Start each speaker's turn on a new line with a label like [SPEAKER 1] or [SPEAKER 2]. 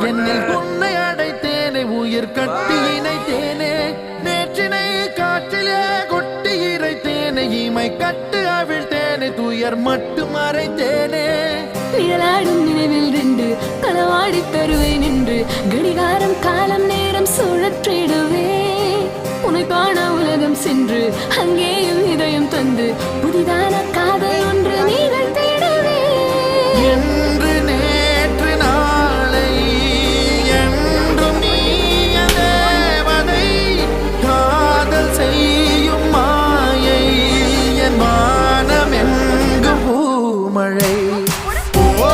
[SPEAKER 1] என்னில் உன்னை அடைத்தேனே உயிர் கட்டி இணைத்தேனே நேற்றினை காற்றிலே கொட்டி இறைத்தேனே இமை கட்டு அவிழ்த்தேனே துயர் மட்டும் மறைத்தேனே
[SPEAKER 2] நிழலாடும் நினைவில் நின்று களவாடி தருவேன் என்று கடிகாரம் காலம் நேரம் சுழற்றிடுவே உன்னை காண உலகம் சென்று அங்கேயும் இதயம் தந்து புதிதான காதல் ஒன்று நிகழ்த்திடுவே
[SPEAKER 1] என்று நேற்று நாளை என்றும் நீ தேவதை காதல் செய்யும் மாயை என் வானம் எங்கும் பூமழை ஓ